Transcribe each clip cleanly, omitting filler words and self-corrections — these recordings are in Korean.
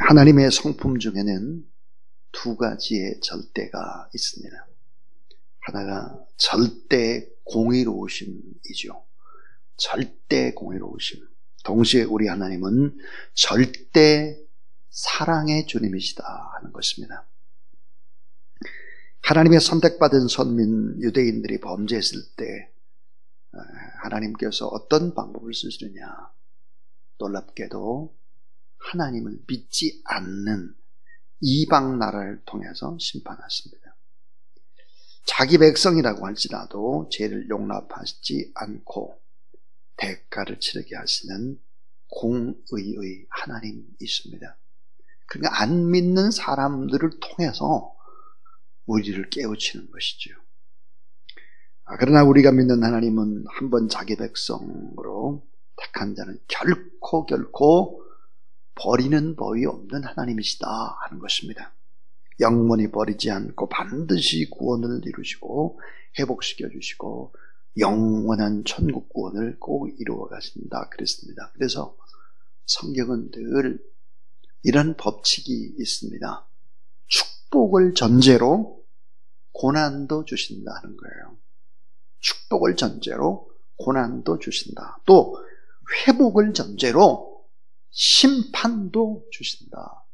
하나님의 성품 중에는 두 가지의 절대가 있습니다. 하나가 절대 공의로우심이죠. 절대 공의로우심. 동시에 우리 하나님은 절대 사랑의 주님이시다 하는 것입니다. 하나님의 선택받은 선민 유대인들이 범죄했을 때 하나님께서 어떤 방법을 쓰시느냐. 놀랍게도 하나님을 믿지 않는 이방 나라를 통해서 심판하십니다. 자기 백성이라고 할지라도 죄를 용납하지 않고 대가를 치르게 하시는 공의의 하나님이십니다. 그러니까 안 믿는 사람들을 통해서 우리를 깨우치는 것이죠. 그러나 우리가 믿는 하나님은 한번 자기 백성으로 택한 자는 결코 버리는 법이 없는 하나님이시다 하는 것입니다. 영원히 버리지 않고 반드시 구원을 이루시고 회복시켜 주시고 영원한 천국 구원을 꼭 이루어 가신다 그랬습니다. 그래서 성경은 늘 이런 법칙이 있습니다. 축복을 전제로 고난도 주신다는 거예요. 축복을 전제로 고난도 주신다. 또 회복을 전제로 심판도 주신다.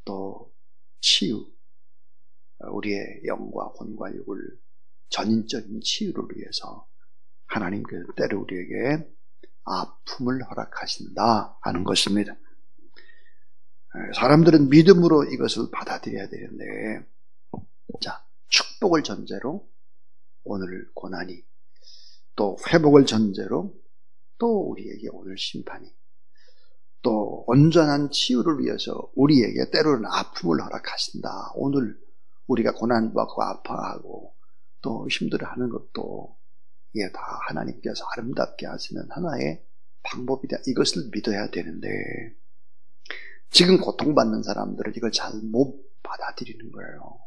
또 치유, 우리의 영과魂과 육을 전인적인 치유를 위해서 하나님께서 때로 우리에게 아픔을 허락하신다 하는 것입니다. 사람들은 믿음으로 이것을 받아들여야 되는데, 자, 축복을 전제로 오늘 고난이, 또 회복을 전제로 또 우리에게 오늘 심판이, 또 온전한 치유를 위해서 우리에게 때로는 아픔을 허락하신다. 오늘 우리가 고난받고 아파하고 또 힘들어하는 것도 이게 다 하나님께서 아름답게 하시는 하나의 방법이다. 이것을 믿어야 되는데 지금 고통받는 사람들은 이걸 잘 못 받아들이는 거예요.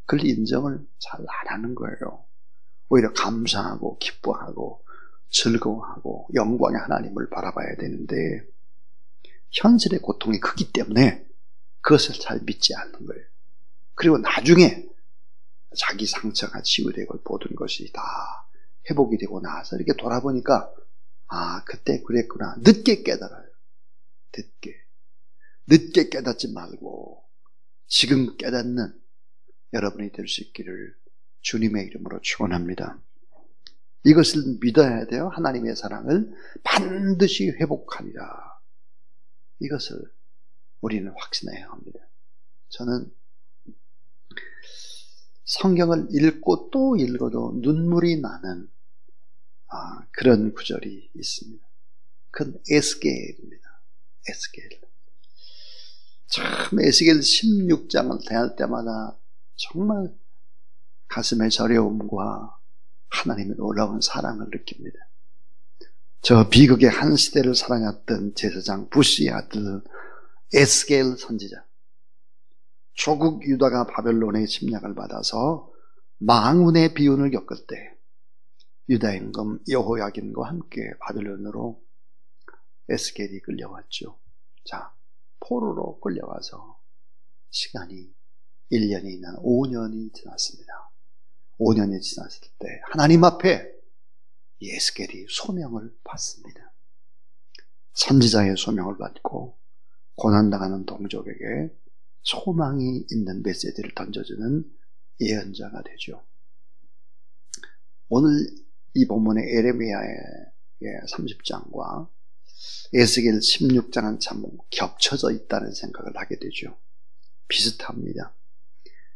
그걸 인정을 잘 안 하는 거예요. 오히려 감사하고 기뻐하고 즐거워하고 영광의 하나님을 바라봐야 되는데 현실의 고통이 크기 때문에 그것을 잘 믿지 않는 거예요. 그리고 나중에 자기 상처가 치유되고 모든 것이 다 회복이 되고 나서 이렇게 돌아보니까 그때 그랬구나. 늦게 깨달아요. 늦게 깨닫지 말고 지금 깨닫는 여러분이 될 수 있기를 주님의 이름으로 축원합니다. 이것을 믿어야 돼요. 하나님의 사랑을 반드시 회복하리라. 이것을 우리는 확신해야 합니다. 저는 성경을 읽고 또 읽어도 눈물이 나는 그런 구절이 있습니다. 그건 에스겔입니다. 에스겔. 참 에스겔 16장을 대할 때마다 정말 가슴의 저려움과 하나님의 놀라운 사랑을 느낍니다. 저 비극의 한 시대를 살아갔던 제사장 부시의 아들 에스겔 선지자, 조국 유다가 바벨론의 침략을 받아서 망운의 비운을 겪을 때 유다 임금 여호야긴과 함께 바벨론으로 에스겔이 끌려왔죠. 자, 포로로 끌려와서 시간이 1년이나 5년이 지났습니다. 5년이 지났을 때 하나님 앞에 에스겔이 소명을 받습니다. 선지자의 소명을 받고 고난당하는 동족에게 소망이 있는 메시지를 던져주는 예언자가 되죠. 오늘 이 본문의 에레미야의 30장과 에스겔 16장은 참 겹쳐져 있다는 생각을 하게 되죠. 비슷합니다.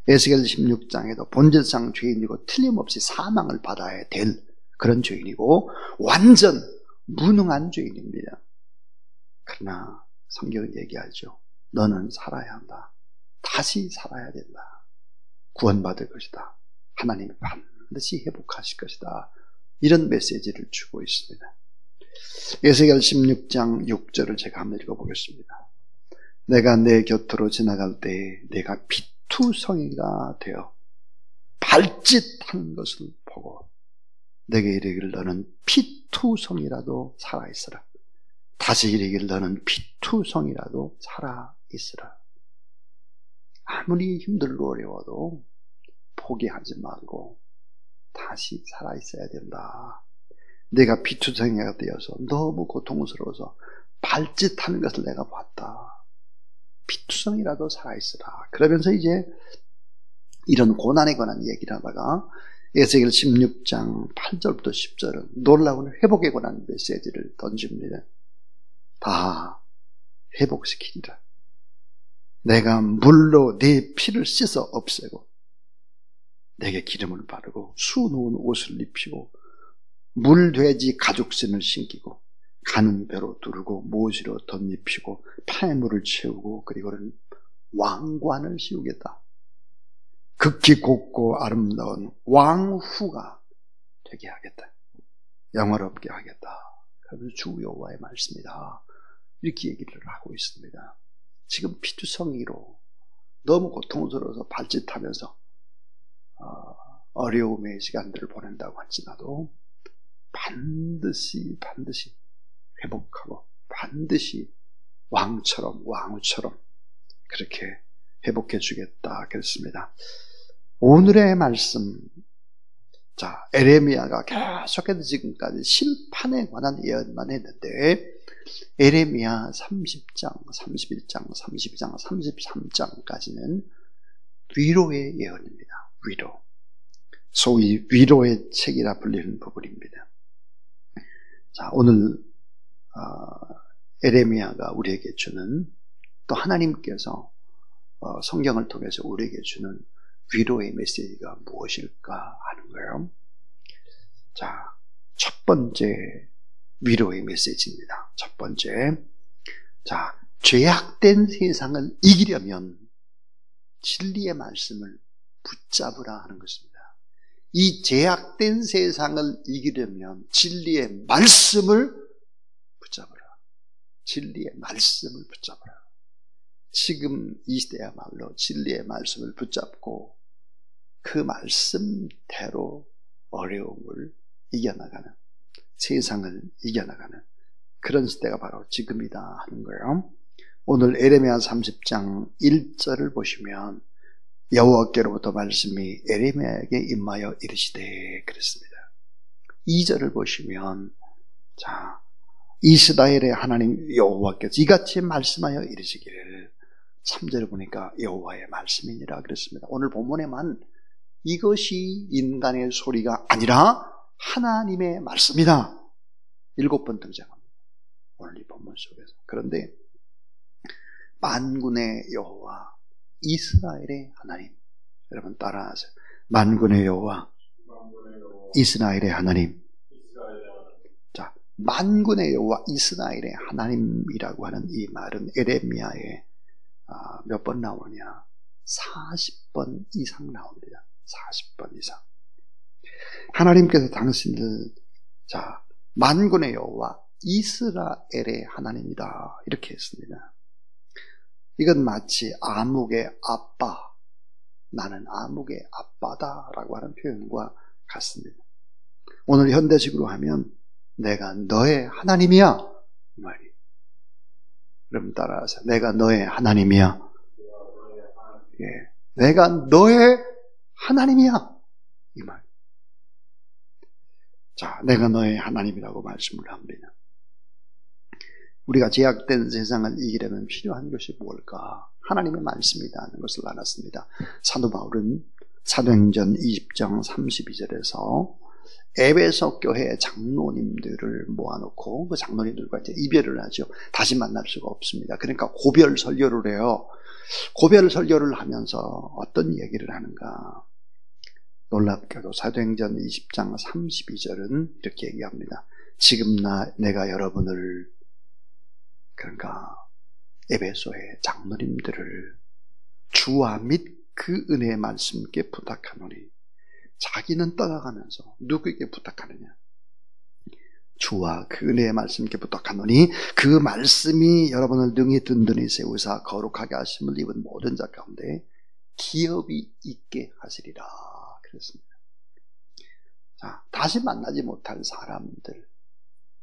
에스겔 16장에도 본질상 죄인이고 틀림없이 사망을 받아야 될 그런 죄인이고 완전 무능한 죄인입니다. 그러나 성경은 얘기하죠. 너는 살아야 한다. 다시 살아야 된다. 구원받을 것이다. 하나님이 반드시 회복하실 것이다. 이런 메시지를 주고 있습니다. 에스겔 16장 6절을 제가 한번 읽어보겠습니다. 내가 내 곁으로 지나갈 때 내가 피투성이가 되어 발짓하는 것을 보고 내게 이르기를 너는 피투성이라도 살아있어라. 다시 이르기를 너는 피투성이라도 살아있으라. 아무리 힘들고 어려워도 포기하지 말고 다시 살아있어야 된다. 내가 피투성이가 되어서 너무 고통스러워서 발짓하는 것을 내가 봤다. 피투성이라도 살아있으라. 그러면서 이제 이런 고난에 관한 얘기를 하다가 에스겔 16장 8절부터 10절은 놀라운 회복에 관한 메시지를 던집니다. 다 회복시키리라. 내가 물로 네 피를 씻어 없애고 내게 기름을 바르고 수놓은 옷을 입히고 물돼지 가죽신을 신기고 가는 배로 두르고 모시로 덧입히고 폐물을 채우고 그리고는 왕관을 씌우겠다. 극히 곱고 아름다운 왕후가 되게 하겠다. 영화롭게 하겠다. 그러면서 주 여호와의 말씀이다. 이렇게 얘기를 하고 있습니다. 지금 피투성이로 너무 고통스러워서 발짓하면서 어려움의 시간들을 보낸다고 할지라도 반드시 회복하고 반드시 왕후처럼 그렇게 회복해 주겠다 그랬습니다. 오늘의 말씀, 자, 에레미야가 계속해서 지금까지 심판에 관한 예언만 했는데 에레미야 30장, 31장, 32장, 33장까지는 위로의 예언입니다. 위로. 소위 위로의 책이라 불리는 부분입니다. 자, 오늘 에레미야가 우리에게 주는, 또 하나님께서 성경을 통해서 우리에게 주는 위로의 메시지가 무엇일까 하는 거예요. 자, 첫 번째 위로의 메시지입니다. 첫 번째, 자, 죄악된 세상을 이기려면 진리의 말씀을 붙잡으라 하는 것입니다. 이 죄악된 세상을 이기려면 진리의 말씀을 붙잡으라. 진리의 말씀을 붙잡으라. 지금 이 시대야말로 진리의 말씀을 붙잡고 그 말씀대로 어려움을 이겨나가는, 세상을 이겨나가는 그런 시대가 바로 지금이다 하는 거예요. 오늘 에레미야 30장 1절을 보시면 여호와께로부터 말씀이 에레미야에게 임하여 이르시되 그랬습니다. 2절을 보시면, 자, 이스라엘의 하나님 여호와께서 이같이 말씀하여 이르시기를, 3절을 보니까 여호와의 말씀이니라 그랬습니다. 오늘 본문에만 이것이 인간의 소리가 아니라 하나님의 말씀이다 7번 등장합니다. 오늘 이 본문 속에서. 그런데 만군의 여호와 이스라엘의 하나님, 여러분 따라하세요. 만군의 여호와 이스라엘의 하나님. 자, 만군의 여호와 이스라엘의 하나님이라고 하는 이 말은 에레미야에 몇 번 나오냐? 40번 이상 나옵니다. 40번 이상. 하나님께서 당신을, 자, 만군의 여호와 이스라엘의 하나님이다 이렇게 했습니다. 이건 마치 아묵의 아빠, 나는 아묵의 아빠다라고 하는 표현과 같습니다. 오늘 현대식으로 하면 내가 너의 하나님이야 이 말이. 여러분 따라하세요. 내가 너의 하나님이야. 예, 내가 너의 하나님이야 이 말. 자, 내가 너의 하나님이라고 말씀을 합니다. 우리가 제약된 세상을 이기려면 필요한 것이 뭘까? 하나님의 말씀이라는 것을 알았습니다. 사도 바울은 사도행전 20장 32절에서 에베소 교회 장로님들을 모아놓고 그 장로님들과 이제 이별을 하죠. 다시 만날 수가 없습니다. 그러니까 고별 설교를 해요. 고별 설교를 하면서 어떤 얘기를 하는가? 놀랍게도 사도행전 20장 32절은 이렇게 얘기합니다. 지금 내가 여러분을, 그러니까 에베소의 장로님들을 주와 및 그 은혜의 말씀께 부탁하노니, 자기는 떠나가면서 누구에게 부탁하느냐? 주와 그 은혜의 말씀께 부탁하노니 그 말씀이 여러분을 능히 든든히 세우사 거룩하게 하심을 입은 모든 자 가운데 기업이 있게 하시리라 그랬습니다. 자, 다시 만나지 못할 사람들,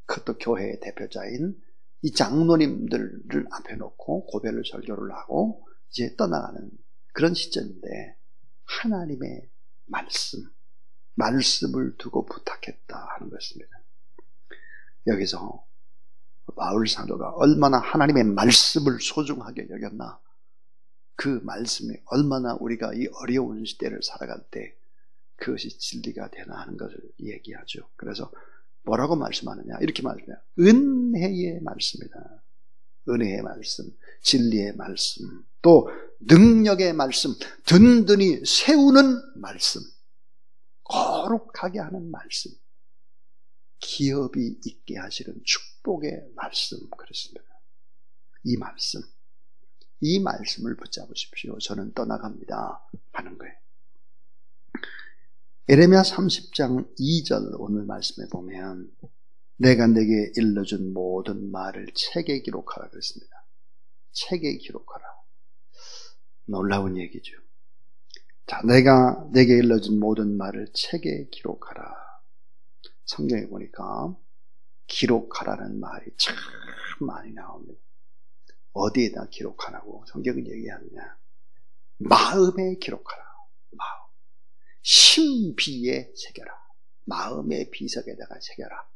그것도 교회의 대표자인 이 장로님들을 앞에 놓고 고별을 설교를 하고 이제 떠나가는 그런 시점인데 하나님의 말씀을 두고 부탁했다 하는 것입니다. 여기서 바울 사도가 얼마나 하나님의 말씀을 소중하게 여겼나, 그 말씀이 얼마나 우리가 이 어려운 시대를 살아갈 때 그것이 진리가 되나 하는 것을 얘기하죠. 그래서 뭐라고 말씀하느냐, 이렇게 말해요. 은혜의 말씀이다. 은혜의 말씀, 진리의 말씀, 또 능력의 말씀, 든든히 세우는 말씀, 거룩하게 하는 말씀, 기업이 있게 하시는 축복의 말씀, 그렇습니다. 이 말씀을 붙잡으십시오. 저는 떠나갑니다 하는 거예요. 예레미야 30장 2절 오늘 말씀에 보면 내가 내게 일러준 모든 말을 책에 기록하라 그랬습니다. 책에 기록하라. 놀라운 얘기죠. 자, 내가 내게 일러준 모든 말을 책에 기록하라. 성경에 보니까 기록하라는 말이 참 많이 나옵니다. 어디에다 기록하라고 성경은 얘기하느냐? 마음에 기록하라. 마음. 신비에 새겨라. 마음의 비석에다가 새겨라.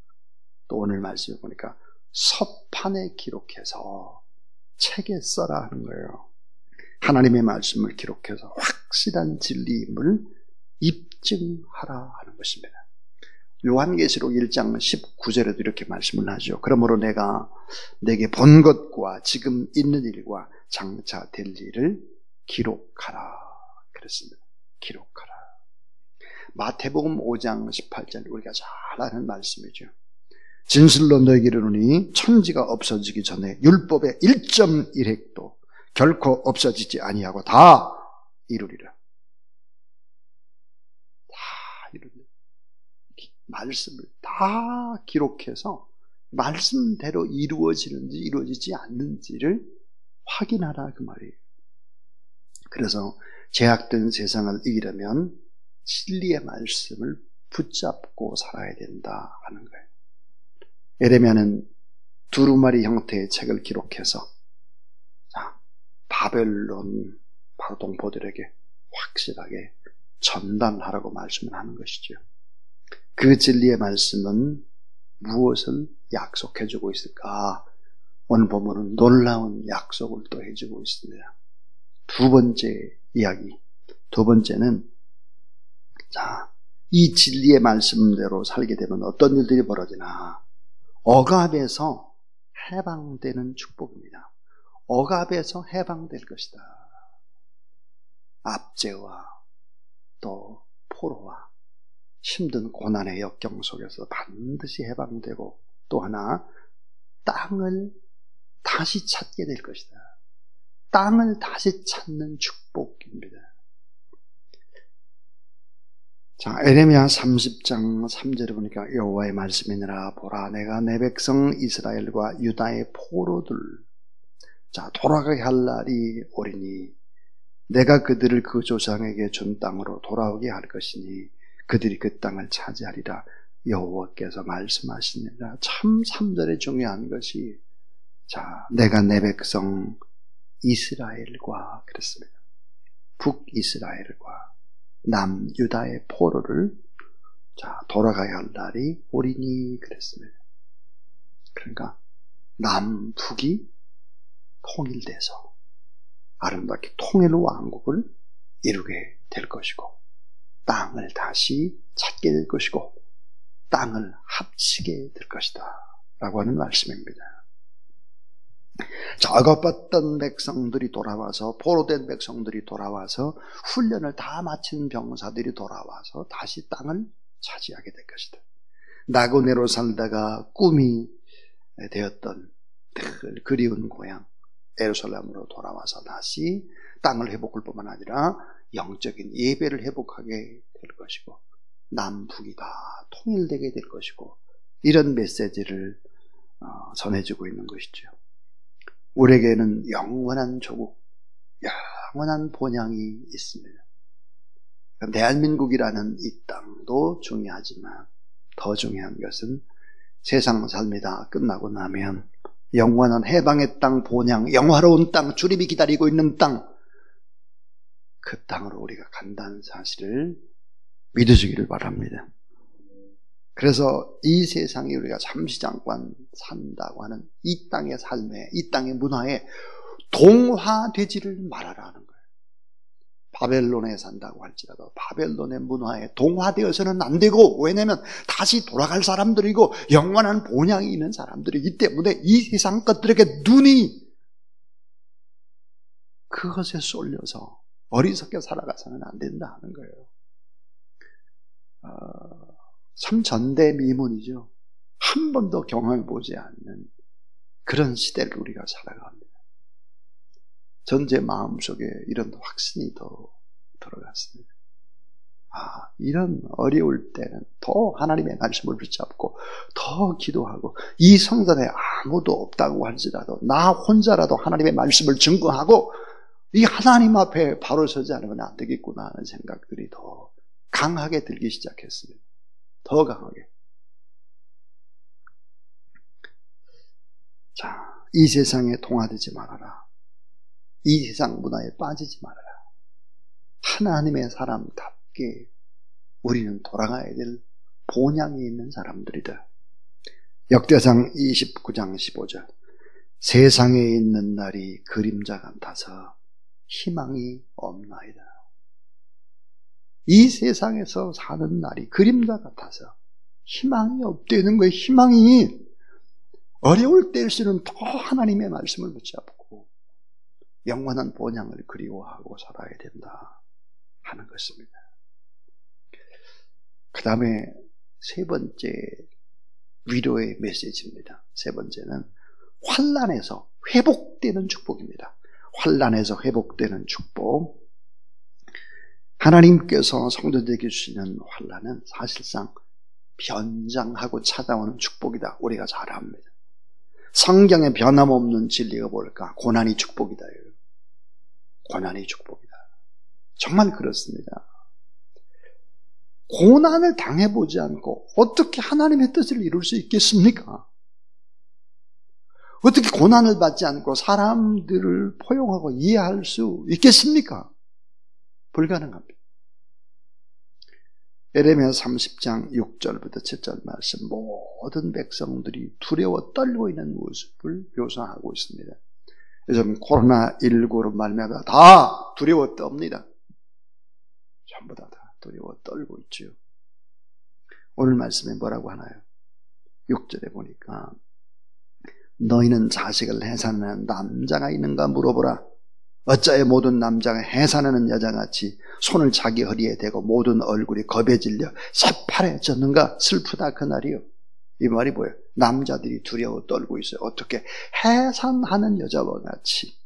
또 오늘 말씀에 보니까 서판에 기록해서 책에 써라 하는 거예요. 하나님의 말씀을 기록해서 확실한 진리임을 입증하라 하는 것입니다. 요한계시록 1장 19절에도 이렇게 말씀을 하죠. 그러므로 내가 내게 본 것과 지금 있는 일과 장차 될 일을 기록하라 그랬습니다. 기록하라. 마태복음 5장 18절 우리가 잘 아는 말씀이죠. 진실로 너에게 이르노니 천지가 없어지기 전에 율법의 1.1획도 결코 없어지지 아니하고 다 이루리라. 다 이루리라. 말씀을 다 기록해서 말씀대로 이루어지는지 이루어지지 않는지를 확인하라 그 말이에요. 그래서 죄악된 세상을 이기려면 진리의 말씀을 붙잡고 살아야 된다 하는 거예요. 예레미야는 두루마리 형태의 책을 기록해서 바벨론 바로 동포들에게 확실하게 전달하라고 말씀을 하는 것이죠. 그 진리의 말씀은 무엇을 약속해주고 있을까? 오늘 본문은 놀라운 약속을 또 해주고 있습니다. 두 번째 이야기, 두 번째는 이 진리의 말씀대로 살게 되면 어떤 일들이 벌어지나? 억압에서 해방되는 축복입니다. 억압에서 해방될 것이다. 압제와 또 포로와 힘든 고난의 역경 속에서 반드시 해방되고, 또 하나 땅을 다시 찾게 될 것이다. 땅을 다시 찾는 축복입니다. 자, 예레미야 30장 3절에 보니까 여호와의 말씀이니라. 보라, 내가 내 백성 이스라엘과 유다의 포로들 돌아가게 할 날이 오리니 내가 그들을 그 조상에게 준 땅으로 돌아오게 할 것이니 그들이 그 땅을 차지하리라. 여호와께서 말씀하시니라. 참 3절에 중요한 것이 내가 내 백성 이스라엘과 그랬습니다. 북이스라엘과 남유다의 포로를 돌아가야 할 날이 오리니 그랬습니다. 그러니까 남북이 통일돼서 아름답게 통일 왕국을 이루게 될 것이고, 땅을 다시 찾게 될 것이고, 땅을 합치게 될 것이다 라고 하는 말씀입니다. 억압받던 백성들이 돌아와서, 포로된 백성들이 돌아와서, 훈련을 다 마친 병사들이 돌아와서 다시 땅을 차지하게 될 것이다. 나고네로 살다가 꿈이 되었던 늘 그리운 고향 예루살렘으로 돌아와서 다시 땅을 회복할 뿐만 아니라 영적인 예배를 회복하게 될 것이고, 남북이 다 통일되게 될 것이고, 이런 메시지를 전해주고 있는 것이죠. 우리에게는 영원한 조국, 영원한 본향이 있습니다. 대한민국이라는 이 땅도 중요하지만 더 중요한 것은 세상 삶이 다 끝나고 나면 영원한 해방의 땅, 본향, 영화로운 땅, 주님이 기다리고 있는 땅, 그 땅으로 우리가 간다는 사실을 믿어주기를 바랍니다. 그래서 이 세상에 우리가 잠시 잠깐 산다고 하는 이 땅의 삶에, 이 땅의 문화에 동화되지를 말아라 하는 거예요. 바벨론에 산다고 할지라도 바벨론의 문화에 동화되어서는 안 되고, 왜냐하면 다시 돌아갈 사람들이고 영원한 본향이 있는 사람들이기 때문에 이 세상 것들에게 눈이 그것에 쏠려서 어리석게 살아가서는 안 된다 하는 거예요. 참 전대미문이죠. 한 번도 경험해보지 않는 그런 시대를 우리가 살아갑니다. 전 제 마음속에 이런 확신이 더 들어갔습니다. 이런 어려울 때는 더 하나님의 말씀을 붙잡고 더 기도하고, 이 성전에 아무도 없다고 할지라도 나 혼자라도 하나님의 말씀을 증거하고 이 하나님 앞에 바로 서지 않으면 안 되겠구나 하는 생각들이 더 강하게 들기 시작했습니다. 더 강하게. 자, 이 세상에 동화되지 말아라. 이 세상 문화에 빠지지 말아라. 하나님의 사람답게 우리는 돌아가야 될 본향이 있는 사람들이다. 역대상 29장 15절. 세상에 있는 날이 그림자 같아서 희망이 없나이다. 이 세상에서 사는 날이 그림자 같아서 희망이 없다는 거예요. 희망이 어려울 때일수록 더 하나님의 말씀을 붙잡고 영원한 본향을 그리워하고 살아야 된다 하는 것입니다. 그 다음에 세 번째 위로의 메시지입니다. 세 번째는 환난에서 회복되는 축복입니다. 환난에서 회복되는 축복. 하나님께서 성도들에게 주시는 환난은 사실상 변장하고 찾아오는 축복이다. 우리가 잘 압니다. 성경에 변함없는 진리가 뭘까? 고난이 축복이다. 고난이 축복이다. 정말 그렇습니다. 고난을 당해보지 않고 어떻게 하나님의 뜻을 이룰 수 있겠습니까? 어떻게 고난을 받지 않고 사람들을 포용하고 이해할 수 있겠습니까? 불가능합니다. 에레미야 30장 6절부터 7절 말씀, 모든 백성들이 두려워 떨고 있는 모습을 묘사하고 있습니다. 요즘 코로나19로 말미암아 다 두려워 떱니다. 전부 다 두려워 떨고 있죠. 오늘 말씀에 뭐라고 하나요? 6절에 보니까 너희는 자식을 해산하는 남자가 있는가 물어보라. 어찌하여 모든 남자가 해산하는 여자같이 손을 자기 허리에 대고 모든 얼굴이 겁에 질려 새파래졌는가? 슬프다 그날이요. 이 말이 뭐예요? 남자들이 두려워 떨고 있어요. 어떻게? 해산하는 여자와 같이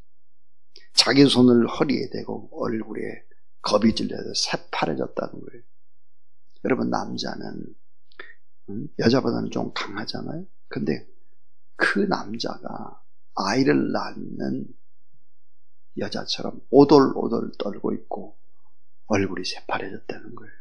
자기 손을 허리에 대고 얼굴에 겁이 질려서 새파래졌다는 거예요. 여러분, 남자는 여자보다는 좀 강하잖아요. 근데 그 남자가 아이를 낳는 여자처럼 오돌오돌 떨고 있고 얼굴이 새파래졌다는 거예요.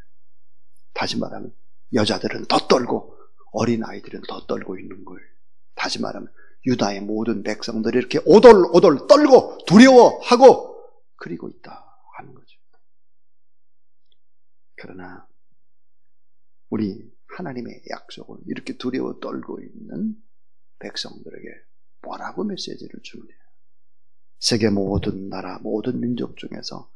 다시 말하면 여자들은 더 떨고 어린 아이들은 더 떨고 있는 거예요. 다시 말하면 유다의 모든 백성들이 이렇게 오돌오돌 떨고 두려워하고 그리고 있다 하는 거죠. 그러나 우리 하나님의 약속을 이렇게 두려워 떨고 있는 백성들에게 뭐라고 메시지를 주느냐? 세계 모든 나라, 모든 민족 중에서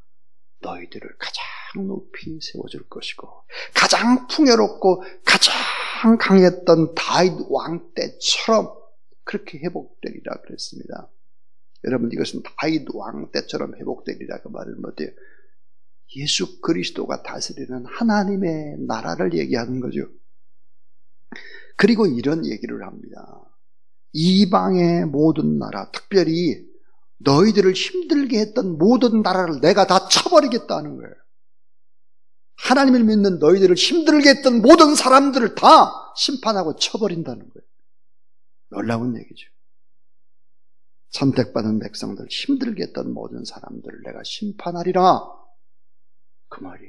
너희들을 가장 높이 세워줄 것이고 가장 풍요롭고 가장 강했던 다윗 왕 때처럼 그렇게 회복되리라 그랬습니다. 여러분, 이것은 다윗 왕 때처럼 회복되리라 그 말은 뭐예요? 예수 그리스도가 다스리는 하나님의 나라를 얘기하는 거죠. 그리고 이런 얘기를 합니다. 이방의 모든 나라, 특별히 너희들을 힘들게 했던 모든 나라를 내가 다 쳐버리겠다는 거예요. 하나님을 믿는 너희들을 힘들게 했던 모든 사람들을 다 심판하고 쳐버린다는 거예요. 놀라운 얘기죠. 선택받은 백성들, 힘들게 했던 모든 사람들을 내가 심판하리라. 그 말이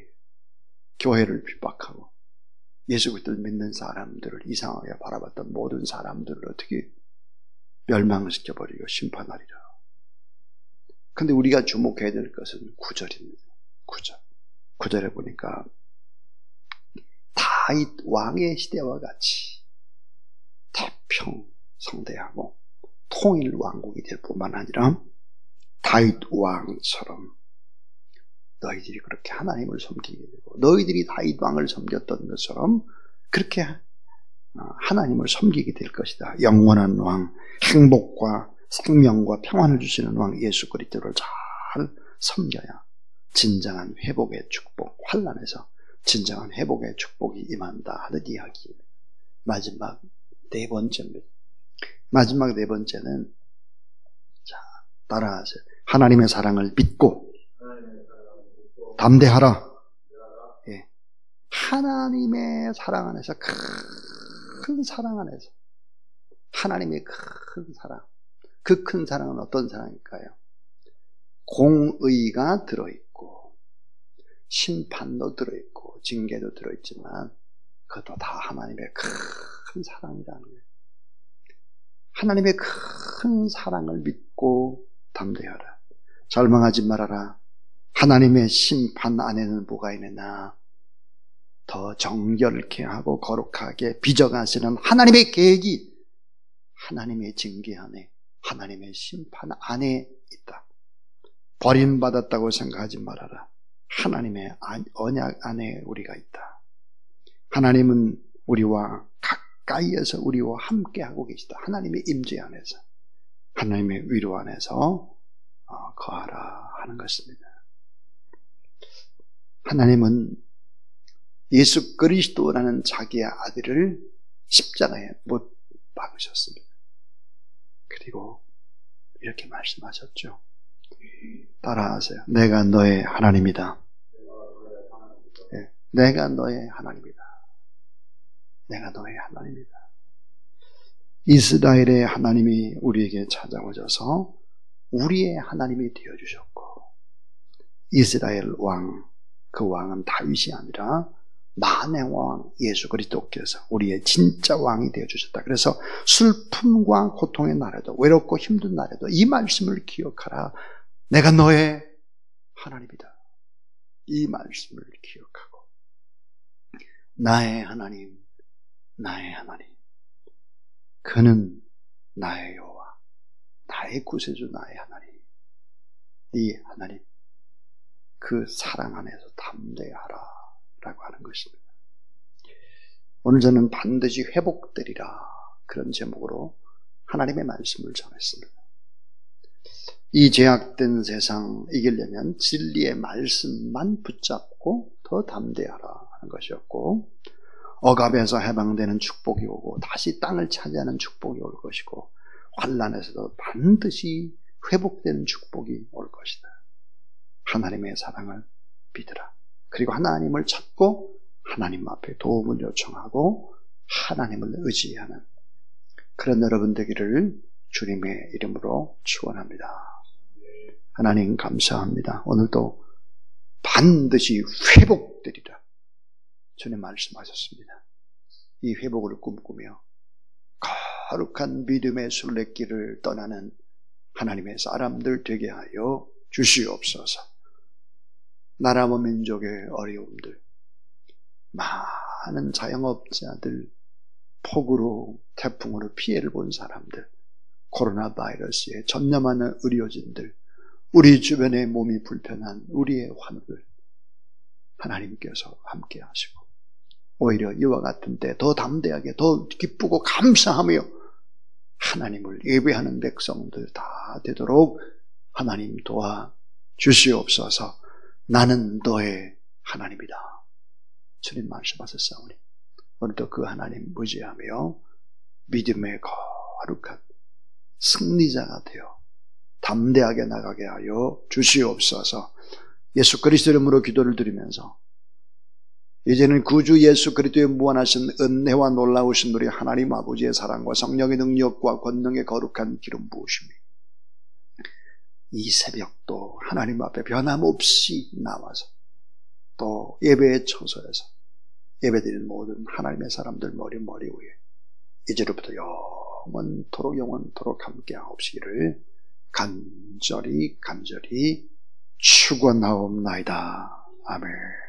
교회를 핍박하고 예수 그리스도를 믿는 사람들을 이상하게 바라봤던 모든 사람들을 어떻게 멸망시켜버리고 심판하리라. 근데 우리가 주목해야 될 것은 9절입니다. 9절. 9절에 보니까 다윗 왕의 시대와 같이 태평성대하고 통일 왕국이 될 뿐만 아니라 다윗 왕처럼 너희들이 그렇게 하나님을 섬기게 되고 너희들이 다윗 왕을 섬겼던 것처럼 그렇게 하나님을 섬기게 될 것이다. 영원한 왕, 행복과 생명과 평안을 주시는 왕 예수 그리스도를 잘 섬겨야 진정한 회복의 축복, 환난에서 진정한 회복의 축복이 임한다 하는 이야기입니다. 마지막 네 번째입니다. 마지막 네 번째는 자, 따라하세요. 하나님의 사랑을 믿고 담대하라. 예. 하나님의 사랑 안에서 큰 사랑 안에서 하나님의 큰 사랑. 그 큰 사랑은 어떤 사랑일까요? 공의가 들어있고 심판도 들어있고 징계도 들어있지만 그것도 다 하나님의 큰 사랑이라는 거예요. 하나님의 큰 사랑을 믿고 담대하라. 절망하지 말아라. 하나님의 심판 안에는 뭐가 있느냐? 더 정결케 하고 거룩하게 빚어가시는 하나님의 계획이 하나님의 징계 안에, 하나님의 심판 안에 있다. 버림받았다고 생각하지 말아라. 하나님의 언약 안에 우리가 있다. 하나님은 우리와 가까이에서 우리와 함께하고 계시다. 하나님의 임재 안에서, 하나님의 위로 안에서 거하라 하는 것입니다. 하나님은 예수 그리스도라는 자기의 아들을 십자가에 못 박으셨습니다. 그리고 이렇게 말씀하셨죠. 따라하세요. 내가 너의 하나님이다. 네, 내가 너의 하나님이다. 내가 너의 하나님이다. 이스라엘의 하나님이 우리에게 찾아오셔서 우리의 하나님이 되어주셨고, 이스라엘 왕, 그 왕은 다윗이 아니라 만왕왕 예수 그리스도께서 우리의 진짜 왕이 되어주셨다. 그래서 슬픔과 고통의 날에도, 외롭고 힘든 날에도 이 말씀을 기억하라. 내가 너의 하나님이다. 이 말씀을 기억하고 나의 하나님, 나의 하나님, 그는 나의 여호와, 나의 구세주, 나의 하나님. 이 하나님, 그 사랑 안에서 담대하라 라고 하는 것입니다. 오늘 저는 반드시 회복되리라, 그런 제목으로 하나님의 말씀을 전했습니다. 이 죄악된 세상 이기려면 진리의 말씀만 붙잡고 더 담대하라 하는 것이었고, 억압에서 해방되는 축복이 오고 다시 땅을 차지하는 축복이 올 것이고, 환난에서도 반드시 회복되는 축복이 올 것이다. 하나님의 사랑을 믿으라. 그리고 하나님을 찾고 하나님 앞에 도움을 요청하고 하나님을 의지하는 그런 여러분 되기를 주님의 이름으로 축원합니다. 하나님 감사합니다. 오늘도 반드시 회복되리라 주님 말씀하셨습니다. 이 회복을 꿈꾸며 거룩한 믿음의 순례길을 떠나는 하나님의 사람들 되게 하여 주시옵소서. 나라와 민족의 어려움들, 많은 자영업자들, 폭우로, 태풍으로 피해를 본 사람들, 코로나 바이러스에 전념하는 의료진들, 우리 주변에 몸이 불편한 우리의 환우들, 하나님께서 함께 하시고 오히려 이와 같은 때 더 담대하게, 더 기쁘고 감사하며 하나님을 예배하는 백성들 다 되도록 하나님 도와 주시옵소서. 나는 너의 하나님이다. 주님 말씀하셨사오니 오늘도 그 하나님 의지하며 믿음의 거룩한 승리자가 되어 담대하게 나가게 하여 주시옵소서. 예수 그리스도 이름으로 기도를 드리면서 이제는 구주 예수 그리스도의 무한하신 은혜와 놀라우신 우리 하나님 아버지의 사랑과 성령의 능력과 권능의 거룩한 기름 부으심이 이 새벽도 하나님 앞에 변함없이 나와서 또 예배의 처소에서 예배드리는 모든 하나님의 사람들 머리 위에 이제로부터 영원토록 영원토록 함께하옵시기를 간절히 축원하옵나이다. 아멘.